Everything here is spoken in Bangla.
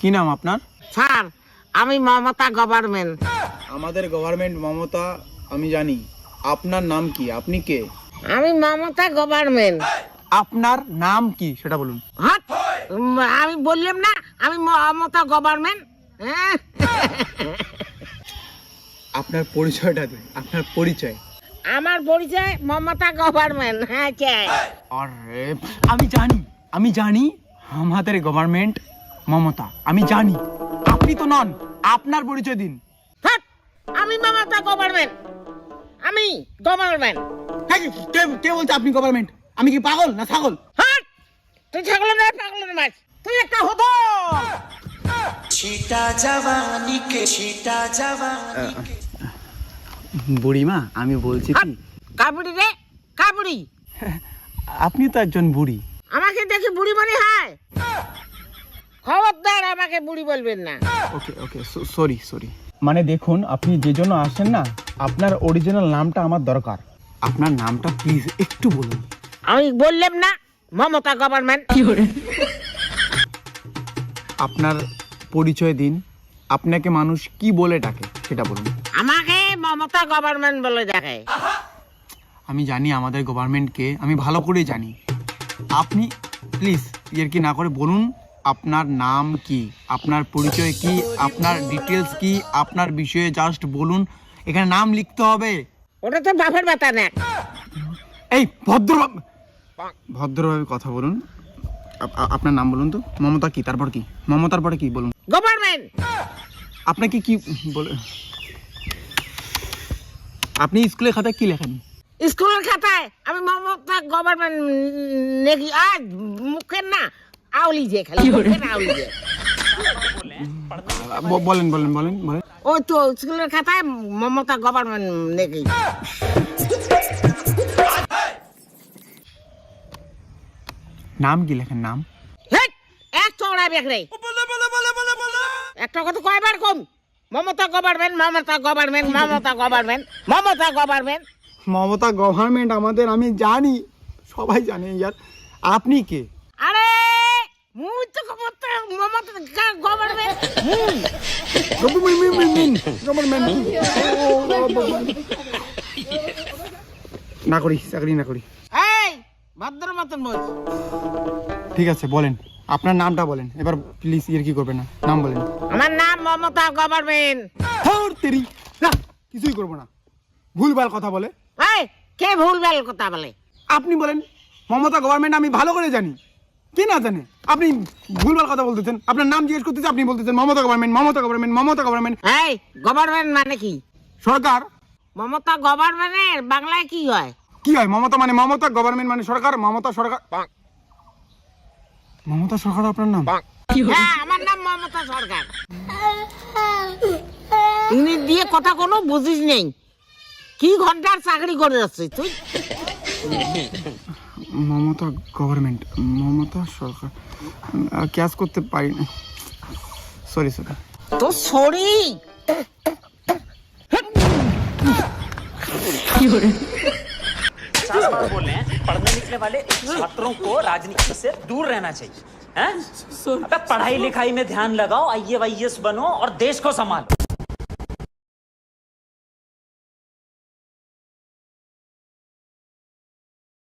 কি নাম আপনার? স্যার আমি মমতা গভর্নমেন্ট। আমাদের গভর্নমেন্ট মমতা আমি জানি। আপনার নাম কি? আপনি কে? আমি মমতা গভর্নমেন্ট। আপনার নাম কি সেটা বলুন। হাট! আমি বললাম না আমি মমতা গভর্নমেন্ট। আপনার পরিচয়টা দিন, আপনার পরিচয়। আমার পরিচয় মমতা গভর্নমেন্ট। হ্যাঁ চাই। আরে আমি জানি আমাদের গভর্নমেন্ট মমতা, আমি জানি। আপনি তো নন, আপনার পরিচয় দিন। হাট! আমি মমতা গভর্নমেন্ট। আমি গভর্নমেন্ট। হ্যাঁ, কে বলছে আপনি গভর্নমেন্ট? আমি কি পাগল না ছাগল? হাট! তুই ছাগলের না পাগলের মাছ, তুই একটা হতো। বুড়িমা, আমি বলছি কি, কাবুড়ি রে কাবুড়ি। আপনি তো একজন বুড়ি। আমাকে দেখে বুড়ি মনে হয়? খবরদার আমাকে বুড়ি বলবেন না। ওকে সরি। মানে দেখুন, আপনি যে জন্য আসেন না, আপনার অরিজিনাল নামটা আমার দরকার। আপনার নামটা প্লিজ একটু বলুন। আমি বললাম না মমতা গভর্নমেন্ট। আপনার পরিচয় দিন। আপনাকে মানুষ কি বলে ডাকে সেটা বলুন। আমাকে মমতা গভর্নমেন্ট বলে দেখে। আমি জানি আমাদের গভর্নমেন্টকে, আমি ভালো করে জানি। আপনি প্লিজ এর কি না করে বলুন আপনার নাম কি, আপনার পরিচয় কি, আপনার ডিটেলস কি, আপনার বিষয়ে জাস্ট বলুন। এখানে নাম লিখতে হবে। ওটা তো বাপের ব্যথা না। এই ভদ্রভাবে কথা বলুন। আপনার নাম বলুন তো। মমতা কি, তারপর কি? মমতার পরে কি বলুন? গভর্নমেন্ট। আপনাকে কি বলে? আপনি স্কুলের খাতায় কি লেখেন? স্কুলের খাতায় আমি মমতা গভর্নমেন্ট নাকি আজ মুখের না আউলি যে খালি মুখের আউলি যে। বলেন। ওই তো স্কুলের খাতায় মমতা গভর্নমেন্ট নাকি। নাম কি লেখেন? নাম হেট! এক চড়া বেকরে একটা কথা কয়বার কম। Mamata government Mamata government Mamata government Mamata government. Mamata government আমাদের, আমি জানি, সবাই জানে। ইয়ার আপনি কে? আরে মুই তো মমতা গভর্নমেন্ট। না করি, চাকরি না করি। এই ভদ্র মতন বল। ঠিক আছে, বলেন আপনার নামটা বলেন এবার প্লিজ। কি করবেন না, নাম বলেন। আমার নাম মমতা গভর্নমেন্ট। না, কিছুই করবো না। ভুলভাল কথা বলে। এই কে ভুলভাল কথা বলে? আপনি বলেন মমতা গভর্নমেন্ট, আমি ভালো করে জানি। কি না জানে? আপনি ভুলভাল কথা বলতেছেন। আপনার নাম জিজ্ঞেস করতেছে, আপনি বলতেছেন Mamata government Mamata government Mamata government. এই গভর্নমেন্ট মানে কি? সরকার। মমতা গভর্নমেন্টের বাংলায় কি হয়? কি হয়? মমতা মানে মমতা, গভর্নমেন্ট মানে সরকার। মমতা সরকার। মমতা সরকার আপনার নাম? হ্যাঁ, আমার নাম মমতা সরকার। ইংরেজি দিয়ে কথা কোনো বুঝিস নেই। কি ঘন্টার চাকরি করে যাচ্ছিস তুই? মমতা গভর্নমেন্ট মমতা সরকার ক্যাচ করতে পারি না। সরি। তো সরি। बोल रहे हैं पढ़ने लिखने वाले छात्रों को राजनीति से दूर रहना चाहिए हैं? अबे पढ़ाई लिखाई में ध्यान लगाओ, IAS बनो और देश को संभालो।